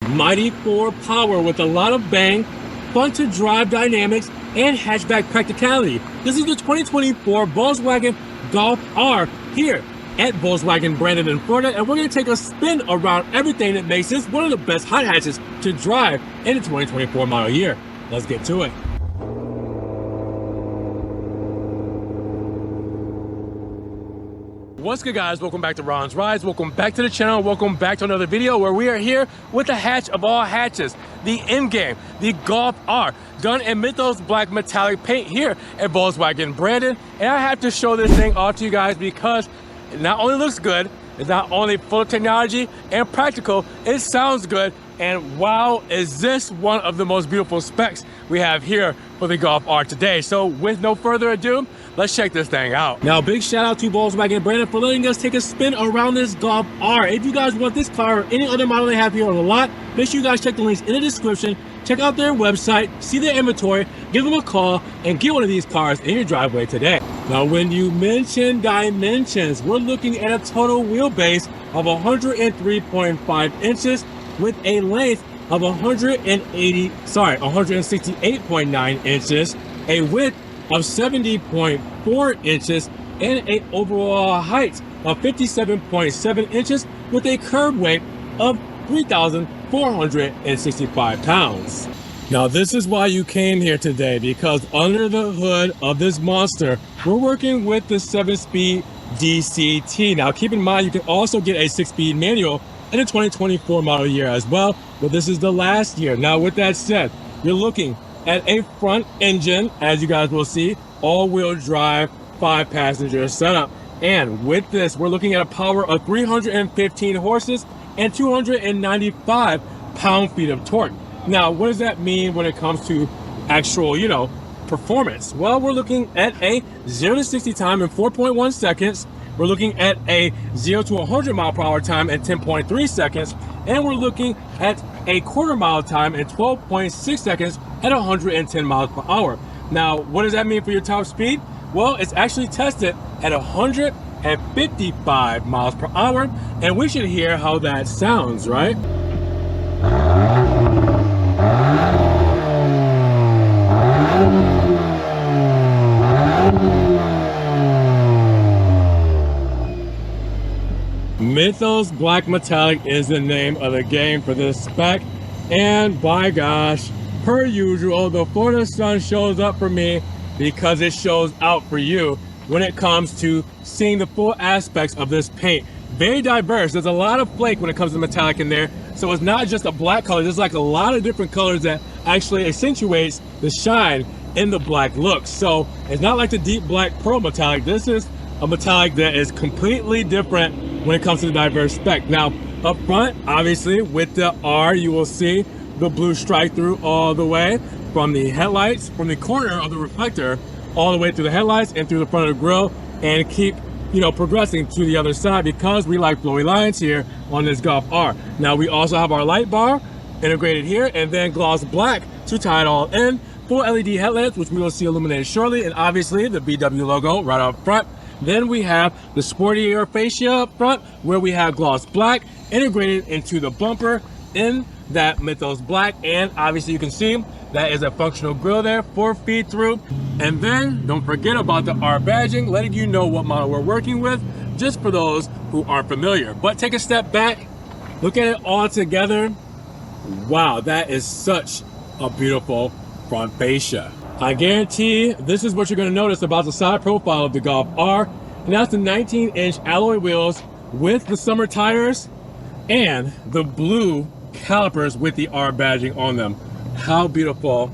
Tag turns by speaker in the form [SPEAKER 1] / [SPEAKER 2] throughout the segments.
[SPEAKER 1] mighty Ford power with a lot of bang, fun to drive dynamics, and hatchback practicality. This is the 2024 Volkswagen Golf R here at Volkswagen Brandon in Florida, and we're going to take a spin around everything that makes this one of the best hot hatches to drive in the 2024 model year. Let's get to it. What's good, guys? Welcome back to Ron's Rides. Welcome back to the channel. Welcome back to another video where we are here with the hatch of all hatches, the in-game, the Golf R, done in Mythos black metallic paint here at Volkswagen Brandon. And I have to show this thing off to you guys because it not only looks good, it's not only full of technology and practical, it sounds good. And wow, is this one of the most beautiful specs we have here for the Golf R today. So with no further ado, let's check this thing out. Now, big shout out to Volkswagen Brandon for letting us take a spin around this Golf R. If you guys want this car or any other model they have here on the lot, make sure you guys check the links in the description, check out their website, see their inventory, give them a call, and get one of these cars in your driveway today. Now, when you mention dimensions, we're looking at a total wheelbase of 103.5 inches with a length of 168.9 inches, a width of 70.4 inches, and an overall height of 57.7 inches with a curb weight of 3,465 pounds. Now, this is why you came here today, because under the hood of this monster, we're working with the 7-speed DCT. Now, keep in mind, you can also get a 6-speed manual in the 2024 model year as well, but this is the last year. Now, with that said, you're looking at a front engine, as you guys will see, all-wheel drive, 5-passenger setup. And with this, we're looking at a power of 315 horses and 295 pound-feet of torque. Now, what does that mean when it comes to actual, performance? Well, we're looking at a 0 to 60 time in 4.1 seconds. We're looking at a 0 to 100 mile per hour time in 10.3 seconds. And we're looking at a quarter mile time in 12.6 seconds at 110 miles per hour. Now, what does that mean for your top speed? Well, it's actually tested at 155 miles per hour, and we should hear how that sounds, right? Mythos Black Metallic is the name of the game for this spec, and by gosh, per usual, the Florida sun shows up for me because it shows out for you when it comes to seeing the full aspects of this paint. Very diverse. There's a lot of flake when it comes to metallic in there, so it's not just a black color. There's like a lot of different colors that actually accentuates the shine in the black look. So it's not like the deep black pearl metallic. This is a metallic that is completely different when it comes to the diverse spec. Now, up front, obviously, with the R, you will see the blue strike through all the way from the headlights, from the corner of the reflector, all the way through the headlights and through the front of the grille, and keep, progressing to the other side because we like flowy lines here on this Golf R. Now, we also have our light bar integrated here, and then gloss black to tie it all in. Full LED headlamps, which we will see illuminated shortly, and obviously the VW logo right up front. Then we have the sportier fascia up front, where we have gloss black integrated into the bumper in that Mythos black, and obviously you can see that is a functional grille there, 4 feet through. And then don't forget about the R badging, letting you know what model we're working with, just for those who aren't familiar. But take a step back, look at it all together. Wow, that is such a beautiful front fascia. I guarantee this is what you're going to notice about the side profile of the Golf R, and that's the 19-inch alloy wheels with the summer tires and the blue calipers with the R badging on them. How beautiful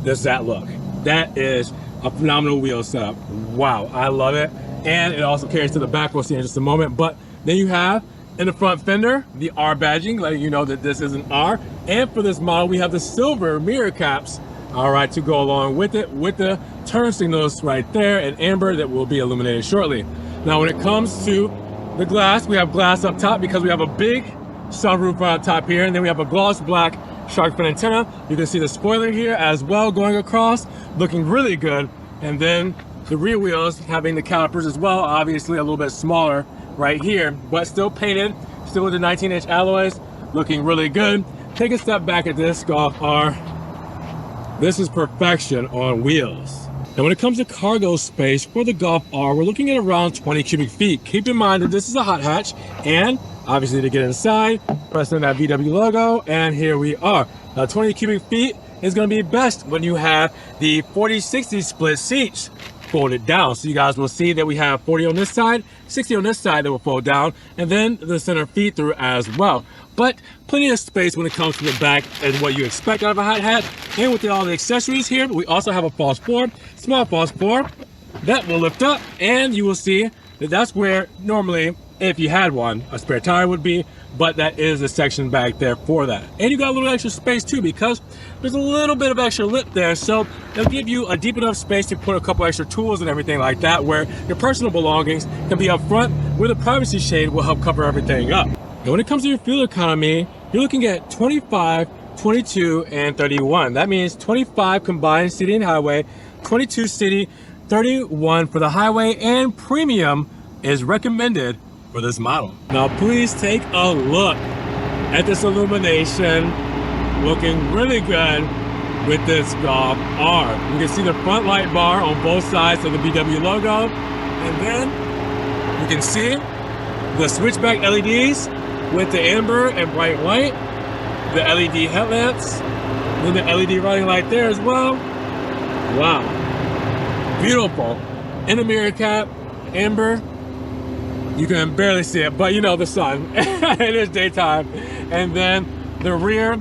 [SPEAKER 1] does that look? That is a phenomenal wheel setup. Wow, I love it. And it also carries to the back, we'll see in just a moment. But then you have in the front fender the R badging, letting you know that this is an R. And for this model, we have the silver mirror caps, all right, to go along with it, with the turn signals right there in amber that will be illuminated shortly. Now, when it comes to the glass, we have glass up top because we have a big sunroof right up top here, and then we have a gloss black shark fin antenna. You can see the spoiler here as well going across, looking really good. And then the rear wheels having the calipers as well, obviously a little bit smaller right here, but still painted, still with the 19-inch alloys. looking really good. Take a step back at this Golf R. This is perfection on wheels. And when it comes to cargo space for the Golf R, we're looking at around 20 cubic feet. Keep in mind that this is a hot hatch, and obviously to get inside, press in that VW logo, and here we are. Now 20 cubic feet is gonna be best when you have the 40-60 split seats folded down. So you guys will see that we have 40 on this side, 60 on this side that will fold down, and then the center feed through as well. But plenty of space when it comes to the back and what you expect out of a hot hatch. And with all the accessories here, we also have a false floor, small false floor that will lift up, and you will see that that's where normally, if you had one, a spare tire would be, but that is a section back there for that. And you got a little extra space too, because there's a little bit of extra lip there, so it'll give you a deep enough space to put a couple extra tools and everything like that, where your personal belongings can be up front, where the privacy shade will help cover everything up. And when it comes to your fuel economy, you're looking at 25, 22, and 31. That means 25 combined city and highway, 22 city, 31 for the highway, and premium is recommended for this model. Now please take a look at this illumination, looking really good with this Golf R. You can see the front light bar on both sides of the VW logo, and then you can see the switchback LEDs with the amber and bright white, the LED headlamps, and the LED running light there as well. Wow, beautiful. In the mirror cap, amber. You can barely see it, but you know the sun. It is daytime. And then the rear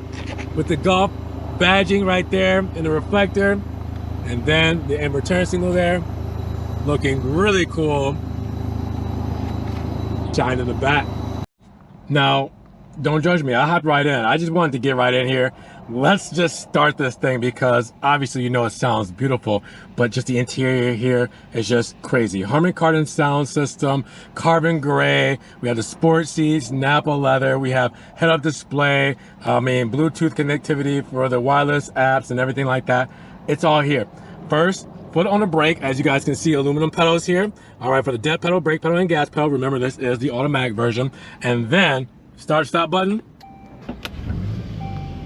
[SPEAKER 1] with the Golf badging right there and the reflector. And then the amber turn signal there. Looking really cool. Shine in the back. Now, don't judge me. I hopped right in. I just wanted to get right in here. Let's just start this thing, because obviously you know it sounds beautiful, but just the interior here is just crazy. Harman Kardon sound system, carbon gray. We have the sport seats, Napa leather. We have head-up display. Bluetooth connectivity for the wireless apps and everything like that. It's all here. First, foot on the brake. As you guys can see, aluminum pedals here. All right, for the dead pedal, brake pedal, and gas pedal. Remember, this is the automatic version. And then start-stop button.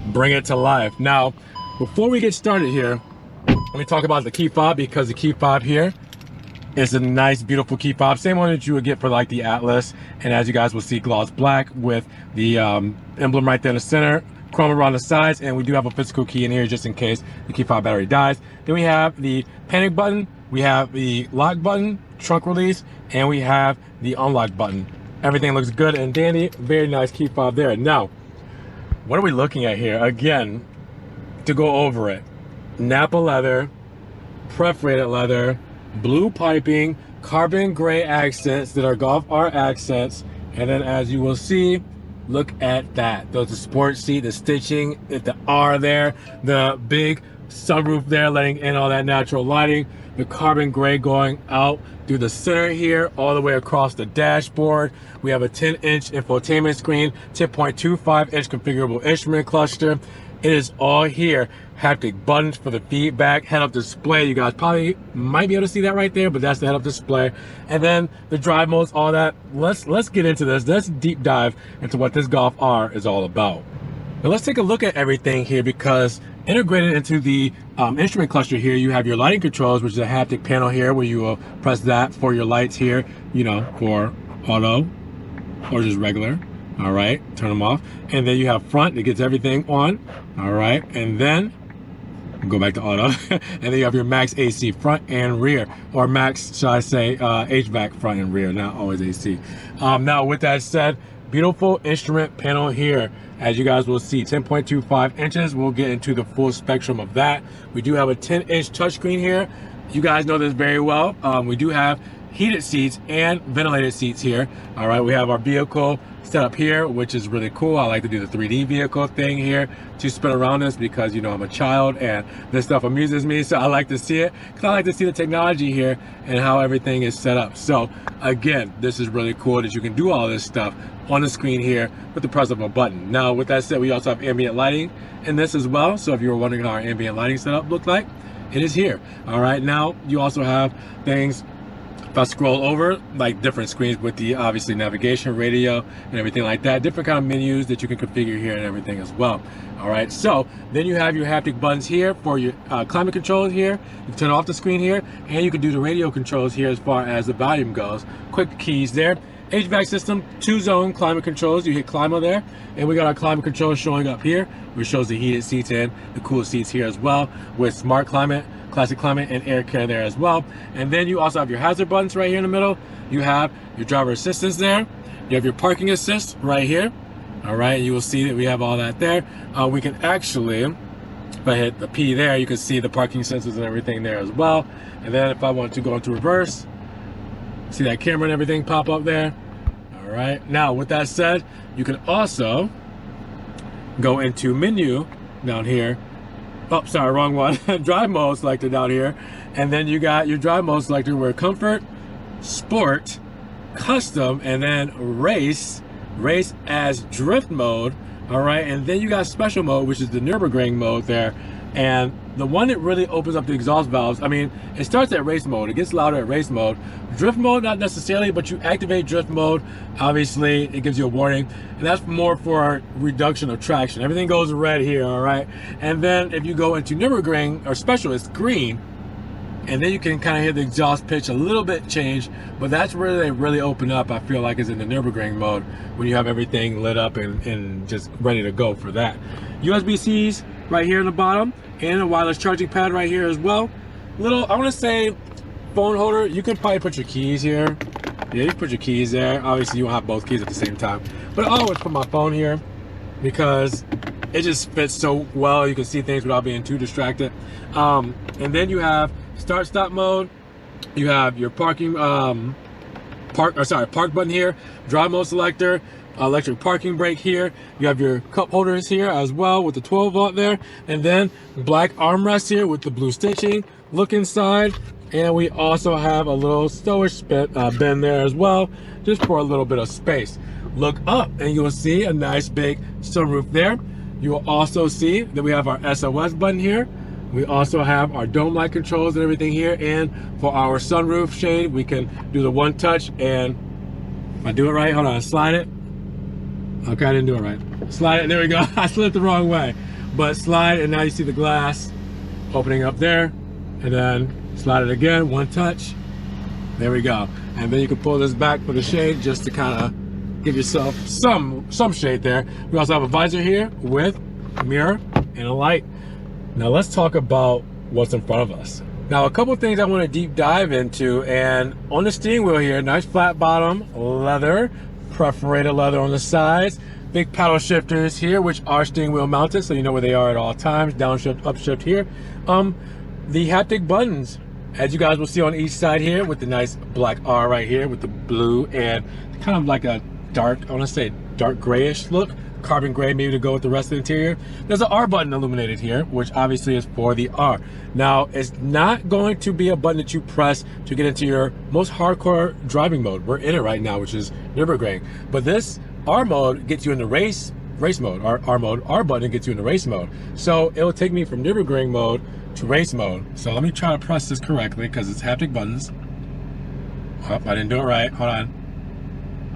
[SPEAKER 1] Bring it to life. Now, before we get started here, let me talk about the key fob, because the key fob here is a nice, beautiful key fob. Same one that you would get for like the Atlas. And as you guys will see, gloss black with the emblem right there in the center, chrome around the sides, and we do have a physical key in here just in case the key fob battery dies. Then we have the panic button, we have the lock button, trunk release, and we have the unlock button. Everything looks good and dandy. Very nice key fob there. Now, what are we looking at here? Again, to go over it, Napa leather, perforated leather, blue piping, carbon gray accents that are Golf R accents, and then as you will see, look at that. Those the sport seat, the stitching, the R there, the big sunroof there letting in all that natural lighting, the carbon gray going out through the center here, all the way across the dashboard. We have a 10-inch infotainment screen, 10.25-inch configurable instrument cluster. It is all here. Haptic buttons for the feedback, head-up display. You guys probably might be able to see that right there, but that's the head-up display. And then the drive modes, all that. Let's get into this. Let's deep dive into what this Golf R is all about. Now let's take a look at everything here, because integrated into the instrument cluster here, you have your lighting controls, which is a haptic panel here where you will press that for your lights here, you know, for auto or just regular. All right, turn them off. And then you have front that gets everything on. All right, and then go back to auto. And then you have your max AC front and rear, or max, shall I say, HVAC front and rear, not always AC. Now with that said, beautiful instrument panel here. As you guys will see, 10.25 inches. We'll get into the full spectrum of that. We do have a 10-inch touchscreen here. You guys know this very well. We do have heated seats and ventilated seats here. All right, we have our vehicle set up here, which is really cool. I like to do the 3D vehicle thing here to spin around this, because you know I'm a child and this stuff amuses me, so I like to see it, because I like to see the technology here and how everything is set up. So again, this is really cool that you can do all this stuff on the screen here with the press of a button. Now with that said, we also have ambient lighting in this as well. So if you were wondering how our ambient lighting setup looked like, it is here. All right, now you also have things If I scroll over, like different screens with the obviously navigation, radio, and everything like that, different kind of menus that you can configure here and everything as well. All right, so then you have your haptic buttons here for your climate controls here. You can turn off the screen here, and you can do the radio controls here as far as the volume goes. Quick keys there. HVAC system, 2-zone climate controls. You hit climate there, and we got our climate controls showing up here, which shows the heated seats and the cool seats here as well, with smart climate, classic climate, and air care there as well. And then you also have your hazard buttons right here in the middle. You have your driver assistance there. You have your parking assist right here. All right, you will see that we have all that there. We can actually, if I hit the P there, you can see the parking sensors and everything there as well. And then if I want to go into reverse, see that camera and everything pop up there. All right, now with that said, you can also go into menu down here. Oh, sorry, wrong one. Drive mode selector down here. And then you got your drive mode selector where comfort, sport, custom, and then race as drift mode. All right, and then you got special mode, which is the Nürburgring mode there. And the one that really opens up the exhaust valves, I mean, it starts at race mode. It gets louder at race mode. Drift mode, not necessarily, but you activate drift mode. Obviously, it gives you a warning. And that's more for reduction of traction. Everything goes red here, all right? And then if you go into Nürburgring, or special, it's green. And then you can kind of hear the exhaust pitch a little bit change, but that's where they really open up, I feel like, is in the Nürburgring mode, when you have everything lit up and just ready to go for that. USB-Cs right here in the bottom, and a wireless charging pad right here as well. Little, I want to say, phone holder. You can probably put your keys here. Yeah, you can put your keys there. Obviously, you won't have both keys at the same time. But I always put my phone here because it just fits so well. You can see things without being too distracted. And then you have start stop mode. You have your parking park button here, drive mode selector, electric parking brake here. You have your cup holders here as well with the 12 volt there, and then black armrest here with the blue stitching. Look inside, and we also have a little storage bin there as well, just for a little bit of space. Look up and you will see a nice big sunroof there. You will also see that we have our SOS button here. We also have our dome light controls and everything here, and for our sunroof shade, we can do the one touch, and if I do it right, hold on, slide it. Okay, I didn't do it right. Slide it, there we go. I slid it the wrong way. But slide, and now you see the glass opening up there, and then slide it again, one touch. There we go. And then you can pull this back for the shade just to kind of give yourself some shade there. We also have a visor here with a mirror and a light. Now let's talk about what's in front of us. Now a couple of things I want to deep dive into, and on the steering wheel here, nice flat bottom, leather, perforated leather on the sides, big paddle shifters here, which are steering wheel mounted, so you know where they are at all times, downshift, upshift here. The haptic buttons, as you guys will see on each side here, with the nice black R right here with the blue and kind of like a dark, I want to say dark grayish look, carbon gray maybe to go with the rest of the interior. There's an R button illuminated here, which obviously is for the R. Now, it's not going to be a button that you press to get into your most hardcore driving mode. We're in it right now, which is Nürburgring. But this R mode gets you into race mode. R button gets you into race mode. So it will take me from Nürburgring mode to race mode. So let me try to press this correctly because it's haptic buttons. Oh, I didn't do it right. Hold on.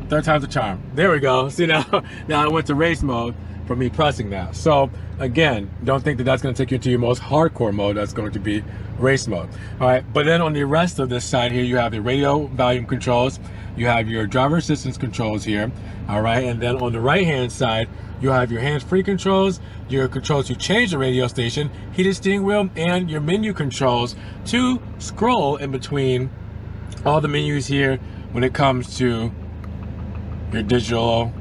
[SPEAKER 1] Third time's a charm. There we go. See, now I went to race mode for me pressing that. So again, don't think that that's going to take you to your most hardcore mode. That's going to be race mode. All right, but then on the rest of this side here, you have the radio volume controls. You have your driver assistance controls here. All right, and then on the right hand side, you have your hands-free controls, your controls to change the radio station, heated steering wheel, and your menu controls to scroll in between all the menus here when it comes to your digital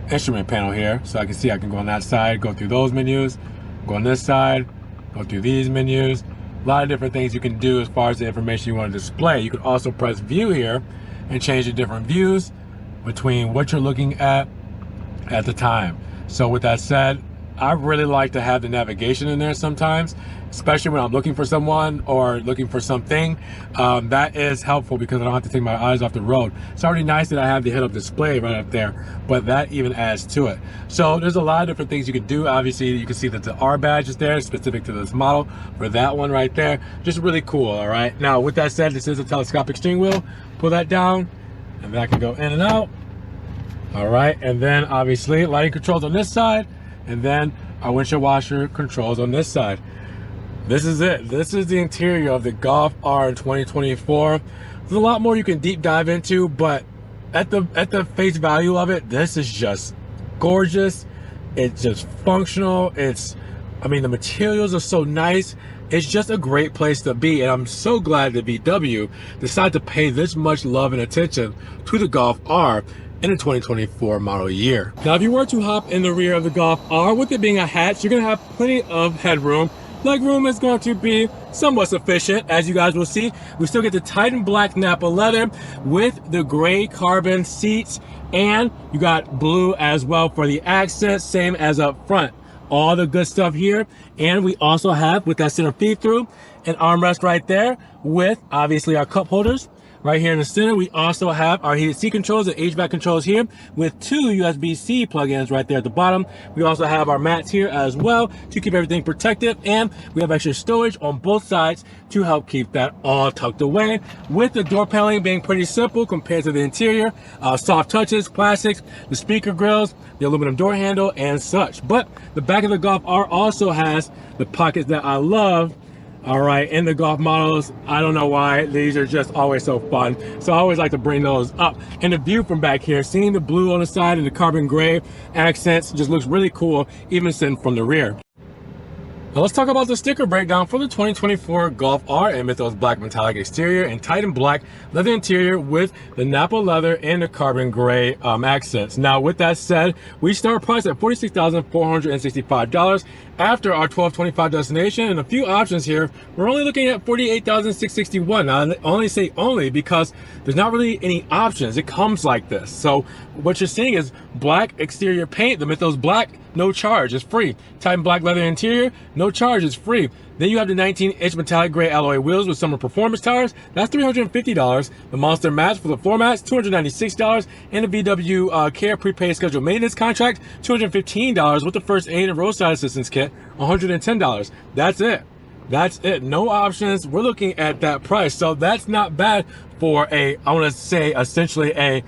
[SPEAKER 1] instrument panel here. So I can see I can go on that side, go through those menus, go on this side, go through these menus. A lot of different things you can do as far as the information you want to display. You can also press view here and change the different views between what you're looking at the time. So with that said, I really like to have the navigation in there sometimes, especially when I'm looking for someone or looking for something. That is helpful because I don't have to take my eyes off the road. It's already nice that I have the head-up display right up there, but that even adds to it. So there's a lot of different things you can do. Obviously, you can see that the R badge is there, specific to this model for that one right there. Just really cool, all right? Now, with that said, this is a telescopic steering wheel. Pull that down, and that can go in and out. All right, and then obviously lighting controls on this side, and then our windshield washer controls on this side. This is it. This is the interior of the Golf R in 2024. There's a lot more you can deep dive into, but at the face value of it, this is just gorgeous. It's just functional. I mean, the materials are so nice. It's just a great place to be, and I'm so glad that VW decided to pay this much love and attention to the Golf R in the 2024 model year. Now, if you were to hop in the rear of the Golf R, with it being a hatch, you're gonna have plenty of headroom. Legroom is going to be somewhat sufficient, as you guys will see. We still get the Titan black Napa leather with the gray carbon seats, and you got blue as well for the accents, same as up front. All the good stuff here. And we also have, with that center feed through, an armrest right there with obviously our cup holders. Right here in the center, we also have our heated seat controls and HVAC controls here with 2 USB-C plug-ins right there at the bottom. We also have our mats here as well to keep everything protected, and we have extra storage on both sides to help keep that all tucked away, with the door paneling being pretty simple compared to the interior. Soft touches, plastics, the speaker grills, the aluminum door handle, and such. But the back of the Golf R also has the pockets that I love. All right, in the Golf models, I don't know why, these are just always so fun. So I always like to bring those up. And the view from back here, seeing the blue on the side and the carbon gray accents just looks really cool, even sitting from the rear. Now let's talk about the sticker breakdown for the 2024 Golf R in Mythos black metallic exterior and Titan black leather interior with the Napa leather and the carbon gray accents. Now, with that said, we start price at $46,465 after our $1,225 destination, and a few options here. We're only looking at $48,661. Now, I only say only because there's not really any options. It comes like this. So what you're seeing is black exterior paint, the Mythos black, no charge, it's free. Titan black leather interior, no charge, it's free. Then you have the 19-inch metallic gray alloy wheels with summer performance tires. That's $350. The monster mats for the floor mats, $296. And the VW Care prepaid scheduled maintenance contract, $215 with the first aid and roadside assistance kit, $110. That's it. That's it. No options. We're looking at that price. So that's not bad for I want to say essentially a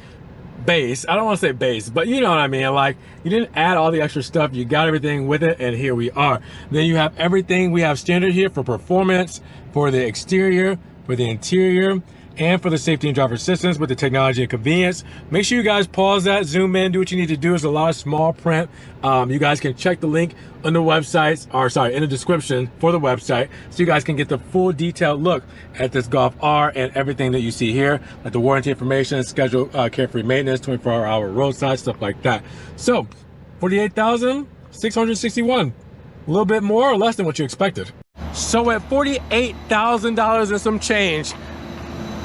[SPEAKER 1] base. I don't want to say base, but you know what I mean. Like, you didn't add all the extra stuff. You got everything with it, and here we are. Then you have everything we have standard here for performance, for the exterior, for the interior, and for the safety and driver assistance with the technology and convenience. Make sure you guys pause that, zoom in, do what you need to do. There's a lot of small print. You guys can check the link on the websites, or sorry, in the description for the website, so you guys can get the full detailed look at this Golf R and everything that you see here, like the warranty information, schedule, carefree maintenance, 24-hour roadside, stuff like that. So, $48,661, a little bit more or less than what you expected. So at $48,000 and some change,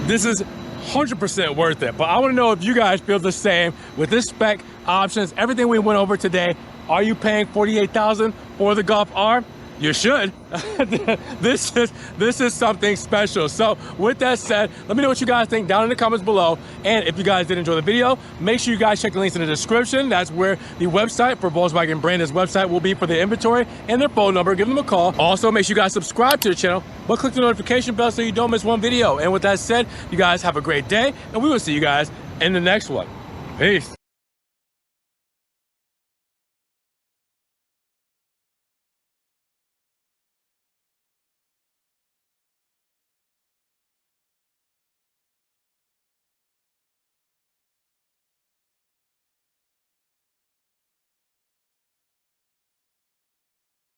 [SPEAKER 1] this is 100% worth it. But I want to know if you guys feel the same with this spec, options, everything we went over today. Are you paying $48,000 for the Golf R? You should. This is something special. So with that said, let me know what you guys think down in the comments below. And if you guys did enjoy the video, make sure you guys check the links in the description. That's where the website for Volkswagen brand's website will be for the inventory and their phone number. Give them a call. Also, make sure you guys subscribe to the channel, but click the notification bell so you don't miss one video. And with that said, you guys have a great day, and we will see you guys in the next one. Peace.